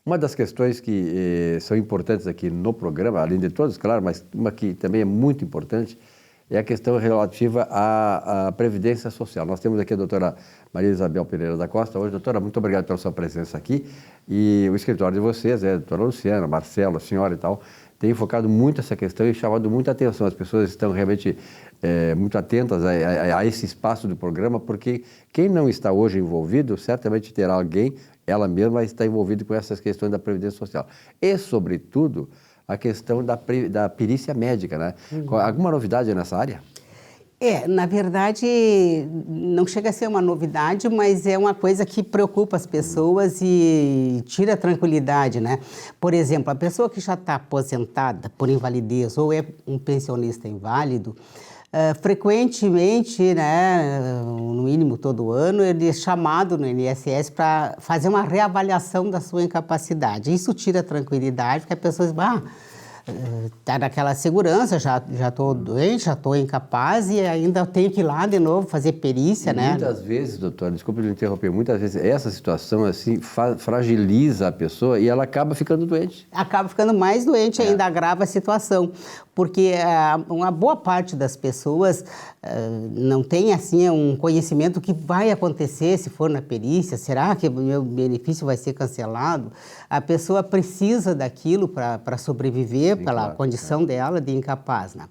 Uma das questões que são importantes aqui no programa, além de todas, claro, mas uma que também é muito importante, é a questão relativa à Previdência Social. Nós temos aqui a doutora Maria Isabel Pereira da Costa. Hoje, doutora, muito obrigado pela sua presença aqui. E o escritório de vocês, a doutora Luciana, Marcelo, a senhora e tal, tem focado muito essa questão e chamado muita atenção. As pessoas estão realmente muito atentas a esse espaço do programa, porque quem não está hoje envolvido, certamente terá alguém, ela mesma está envolvida com essas questões da Previdência Social. E, sobretudo, a questão da perícia médica, né? Alguma novidade nessa área? Na verdade, não chega a ser uma novidade, mas é uma coisa que preocupa as pessoas e tira a tranquilidade, né? Por exemplo, a pessoa que já está aposentada por invalidez ou é um pensionista inválido, frequentemente, né, no mínimo todo ano, ele é chamado no INSS para fazer uma reavaliação da sua incapacidade. Isso tira a tranquilidade, porque a pessoa diz, está naquela segurança, já estou doente, já estou incapaz e ainda tenho que ir lá de novo fazer perícia, né? Muitas vezes, doutora, desculpe me interromper, muitas vezes essa situação assim fragiliza a pessoa e ela acaba ficando doente. Acaba ficando mais doente, ainda agrava a situação, porque uma boa parte das pessoas não tem assim um conhecimento do que vai acontecer se for na perícia. Será que o meu benefício vai ser cancelado? A pessoa precisa daquilo para sobreviver, pela condição dela de incapaz, né?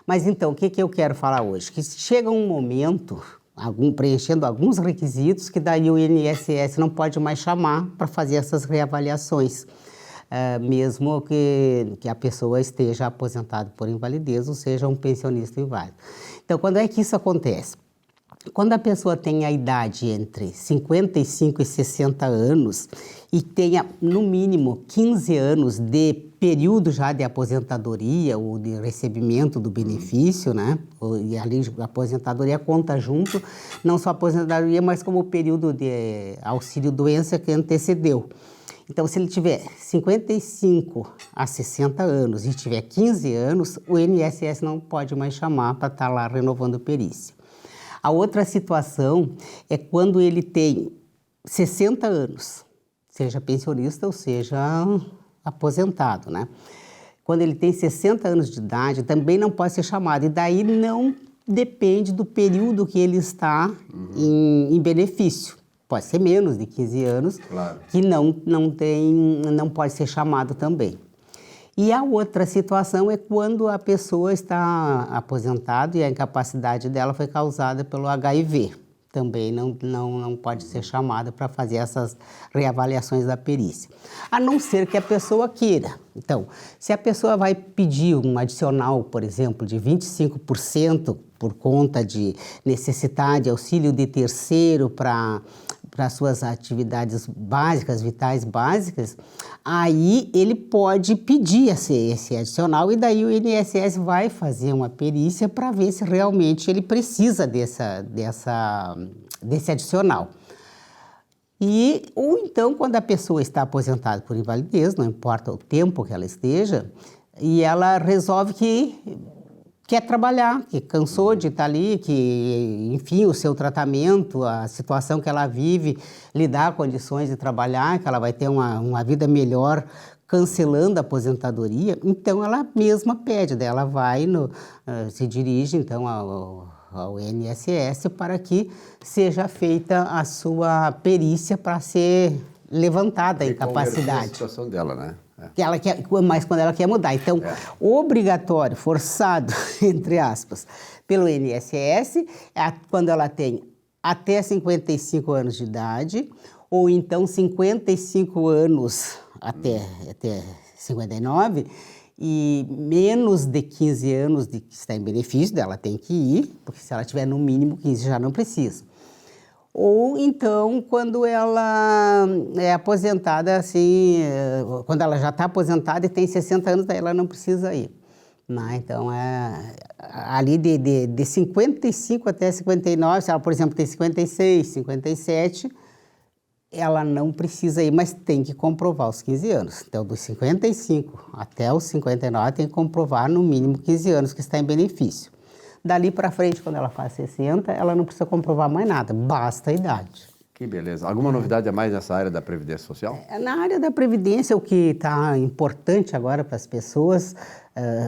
Mas então, o que eu quero falar hoje? Que chega um momento, preenchendo alguns requisitos, que daí o INSS não pode mais chamar para fazer essas reavaliações, mesmo que a pessoa esteja aposentada por invalidez ou seja um pensionista inválido. Então, quando é que isso acontece? Quando a pessoa tem a idade entre 55 e 60 anos e tenha, no mínimo, 15 anos de período já de aposentadoria ou de recebimento do benefício, né? E além de aposentadoria conta junto, não só a aposentadoria, mas como o período de auxílio-doença que antecedeu. Então, se ele tiver 55 a 60 anos e tiver 15 anos, o INSS não pode mais chamar para estar lá renovando perícia. A outra situação é quando ele tem 60 anos, seja pensionista ou seja aposentado, né? Quando ele tem 60 anos de idade, também não pode ser chamado. E daí não depende do período que ele está em benefício. Pode ser menos de 15 anos, claro, que não pode ser chamado também. E a outra situação é quando a pessoa está aposentada e a incapacidade dela foi causada pelo HIV. Também não pode ser chamada para fazer essas reavaliações da perícia. A não ser que a pessoa queira. Então, se a pessoa vai pedir um adicional, por exemplo, de 25% por conta de necessitar de auxílio de terceiro para suas atividades básicas, vitais básicas, aí ele pode pedir esse adicional e daí o INSS vai fazer uma perícia para ver se realmente ele precisa desse adicional. Ou então, quando a pessoa está aposentada por invalidez, não importa o tempo que ela esteja, e ela resolve que quer trabalhar, que cansou de estar ali, que, enfim, o seu tratamento, a situação que ela vive, lhe dá condições de trabalhar, que ela vai ter uma vida melhor cancelando a aposentadoria, então ela mesma pede, daí ela vai, se dirige então ao INSS para que seja feita a sua perícia para ser levantada a incapacidade. A situação dela, né? Que ela quer, mas quando ela quer mudar. Então, obrigatório, forçado, entre aspas, pelo INSS, quando ela tem até 55 anos de idade, ou então 55 anos até 59, e menos de 15 anos de que está em benefício dela tem que ir, porque se ela tiver no mínimo 15 já não precisa. Ou então, quando ela é aposentada, assim, quando ela já está aposentada e tem 60 anos, daí ela não precisa ir. Né? Então, ali de 55 até 59, se ela, por exemplo, tem 56, 57, ela não precisa ir, mas tem que comprovar os 15 anos. Então, dos 55 até os 59, tem que comprovar no mínimo 15 anos que está em benefício. Dali para frente, quando ela faz 60, ela não precisa comprovar mais nada, basta a idade. Que beleza. Alguma novidade a mais nessa área da Previdência Social? Na área da Previdência, o que está importante agora para as pessoas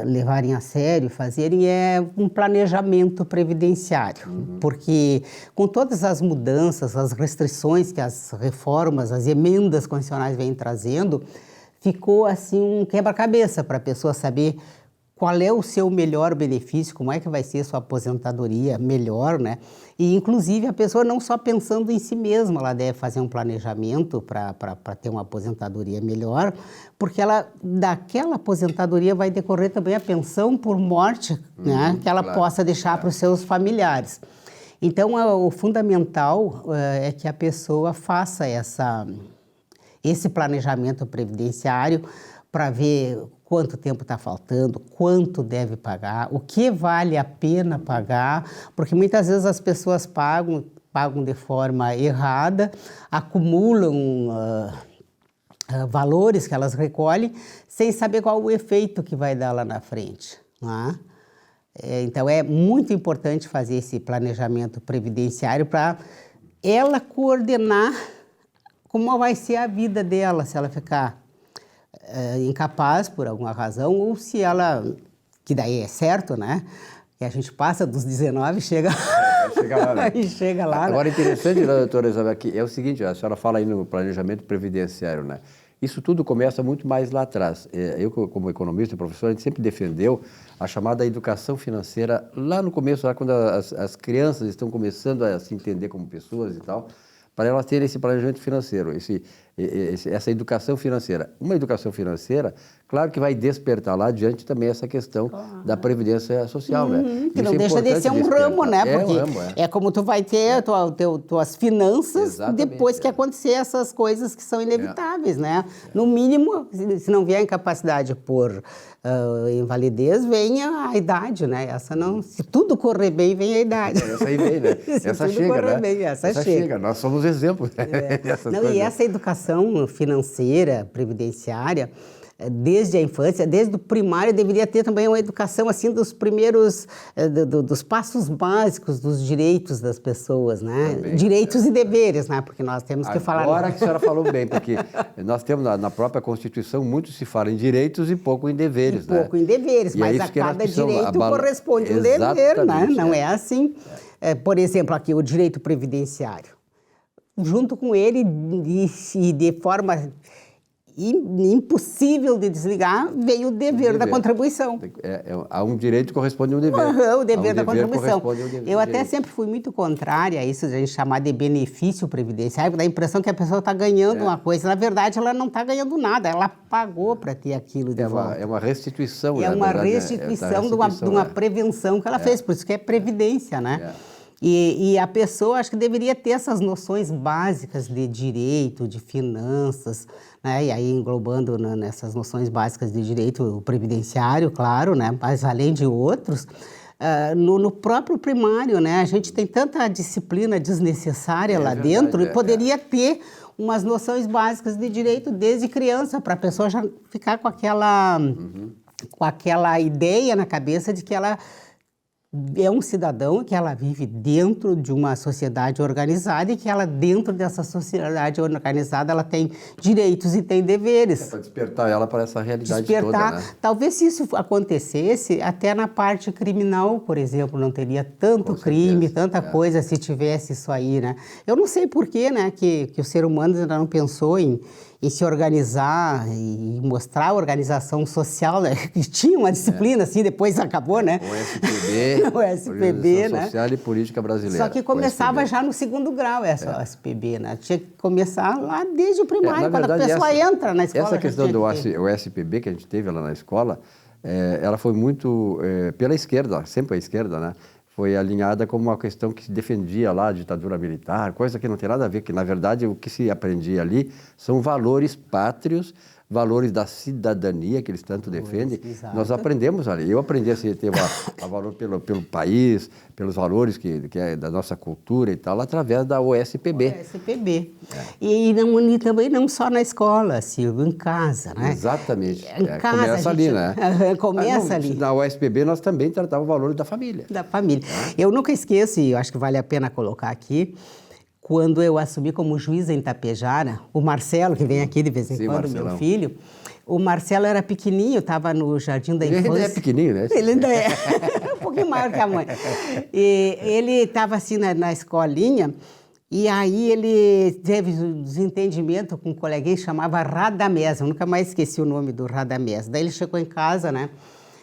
levarem a sério, fazerem, é um planejamento previdenciário. Porque com todas as mudanças, as restrições que as reformas, as emendas constitucionais vêm trazendo, ficou assim um quebra-cabeça para a pessoa saber qual é o seu melhor benefício, como é que vai ser a sua aposentadoria melhor, né? E, inclusive, a pessoa não só pensando em si mesma, ela deve fazer um planejamento para ter uma aposentadoria melhor, porque daquela aposentadoria vai decorrer também a pensão por morte, né? Que ela possa deixar para os seus familiares. Então, o fundamental é que a pessoa faça esse planejamento previdenciário para ver quanto tempo está faltando, quanto deve pagar, o que vale a pena pagar, porque muitas vezes as pessoas pagam de forma errada, acumulam valores que elas recolhem sem saber qual o efeito que vai dar lá na frente, não é? Então é muito importante fazer esse planejamento previdenciário para ela coordenar como vai ser a vida dela, se ela ficar incapaz por alguma razão, ou se ela, que daí é certo, né? Que a gente passa dos 19 e chega lá, né? e chega lá. Agora, né? interessante, doutora Isabel, que é o seguinte, a senhora fala aí no planejamento previdenciário, né? Isso tudo começa muito mais lá atrás. Eu, como economista e professor, a gente sempre defendeu a chamada educação financeira lá no começo, lá quando as crianças estão começando a se entender como pessoas e tal, para elas terem esse planejamento financeiro, essa educação financeira. Uma educação financeira, claro que vai despertar lá adiante também essa questão da previdência social, né? Que não deixa de ser um ramo, né? Porque é como tu vai ter tuas finanças depois que acontecer essas coisas que são inevitáveis, né? No mínimo, se não vier incapacidade por invalidez, vem a idade, né? Essa não, se tudo correr bem, vem a idade. Essa aí vem, né? Essa chega, né? Bem, essa chega. Nós somos exemplos. E essa educação financeira, previdenciária, desde a infância, desde o primário, deveria ter também uma educação assim dos primeiros, dos passos básicos dos direitos das pessoas, né? Também, direitos e deveres, né? Porque nós temos que falar... Agora que a senhora falou bem, porque nós temos na própria Constituição, muito se fala em direitos e pouco em deveres, né? Pouco em deveres, mas a cada direito corresponde um dever, né? Não é assim. Por exemplo, aqui o direito previdenciário. Junto com ele, e de forma impossível de desligar, veio o dever da contribuição. Há um direito que corresponde a um dever. O dever da contribuição. Eu até sempre fui muito contrária a isso, a gente chamar de benefício previdenciário, dá a impressão que a pessoa está ganhando uma coisa. Na verdade, ela não está ganhando nada, ela pagou para ter aquilo de volta. É uma restituição. É uma restituição de uma prevenção que ela fez, por isso que é previdência, né? E a pessoa, acho que deveria ter essas noções básicas de direito, de finanças, né? E aí englobando nessas noções básicas de direito previdenciário, claro, né? Mas além de outros, no próprio primário, né? A gente tem tanta disciplina desnecessária lá dentro e poderia ter umas noções básicas de direito desde criança, para a pessoa já ficar com aquela ideia na cabeça de que ela é um cidadão, que ela vive dentro de uma sociedade organizada e que ela, dentro dessa sociedade organizada, ela tem direitos e tem deveres. Para despertar ela para essa realidade toda, né? Talvez se isso acontecesse, até na parte criminal, por exemplo, não teria tanto crime, tanta coisa se tivesse isso aí, né? Eu não sei por que, né, que o ser humano ainda não pensou em se organizar e mostrar a organização social, né? Que tinha uma disciplina, assim, depois acabou, né? O SPB, né? Social e Política Brasileira. Só que começava já no segundo grau essa SPB, né? Tinha que começar lá desde o primário, quando a pessoa entra na escola. Essa questão do SPB que a gente teve lá na escola, ela foi muito pela esquerda, sempre a esquerda, né? Foi alinhada como uma questão que se defendia lá a ditadura militar, coisa que não tem nada a ver, que na verdade o que se aprendia ali são valores pátrios, valores da cidadania que eles tanto defendem. Exato. Nós aprendemos ali. Eu aprendi a ter valor pelo país, pelos valores que é da nossa cultura e tal, através da OSPB. OSPB. E também não só na escola, Silvio, em casa, né? Exatamente. Em casa, começa ali, né? Começa ali. Na OSPB nós também tratávamos o valor da família. Da família. Eu nunca esqueço, e eu acho que vale a pena colocar aqui, quando eu assumi como juíza em Tapejara, o Marcelo, que vem aqui de vez em quando, Marcelão. meu filho, o Marcelo era pequenininho, estava no Jardim da Infância. Ele ainda é pequenininho, né? Ele ainda é um pouquinho maior que a mãe. E ele estava assim na escolinha, e aí ele teve um desentendimento com um coleguinha que chamava Radamés, eu nunca mais esqueci o nome do Radamés. Daí ele chegou em casa, né?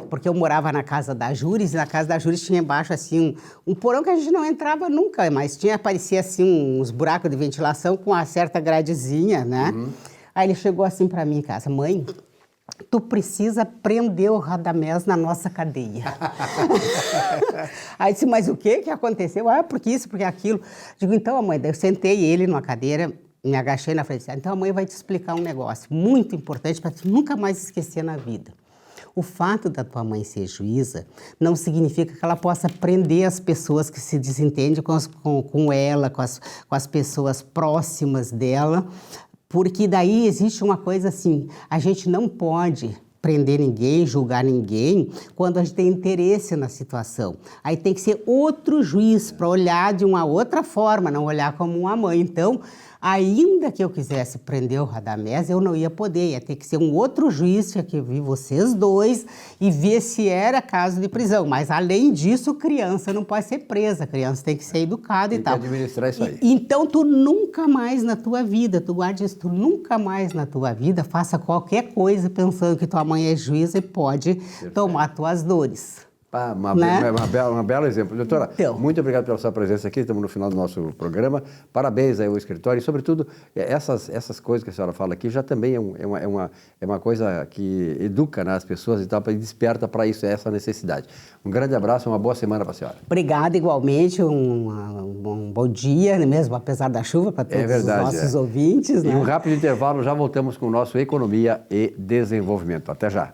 Porque eu morava na casa da Júris, e na casa da Júris tinha embaixo, assim, um porão que a gente não entrava nunca, mas aparecia, assim, uns buracos de ventilação com uma certa gradezinha, né? Aí ele chegou assim para mim em casa: mãe, tu precisa prender o Radamés na nossa cadeia. Aí eu disse: mas o que aconteceu? Ah, porque isso, porque aquilo. Digo: então, mãe, daí eu sentei ele numa cadeira, me agachei na frente. Então a mãe vai te explicar um negócio muito importante para tu nunca mais esquecer na vida. O fato da tua mãe ser juíza não significa que ela possa prender as pessoas que se desentendem com ela, com as pessoas próximas dela, porque daí existe uma coisa assim: a gente não pode prender ninguém, julgar ninguém, quando a gente tem interesse na situação. Aí tem que ser outro juiz para olhar de uma outra forma, não olhar como uma mãe. Então, ainda que eu quisesse prender o Radamés, eu não ia poder, ia ter que ser um outro juiz, tinha que vir vocês dois e ver se era caso de prisão. Mas, além disso, criança não pode ser presa, criança tem que ser educada e tal. Tem que administrar isso aí. Então, tu nunca mais na tua vida, tu guarda isso, tu nunca mais na tua vida faça qualquer coisa pensando que tua mãe é juíza e pode tomar tuas dores. Um belo exemplo. Doutora, então, muito obrigado pela sua presença aqui, estamos no final do nosso programa. Parabéns aí ao escritório e, sobretudo, essas coisas que a senhora fala aqui já também é uma coisa que educa, né, as pessoas e tal, e desperta para isso, essa necessidade. Um grande abraço, uma boa semana para a senhora. Obrigada, igualmente, um bom dia, mesmo apesar da chuva, para todos os nossos ouvintes. E um rápido intervalo, já voltamos com o nosso Economia e Desenvolvimento. Até já.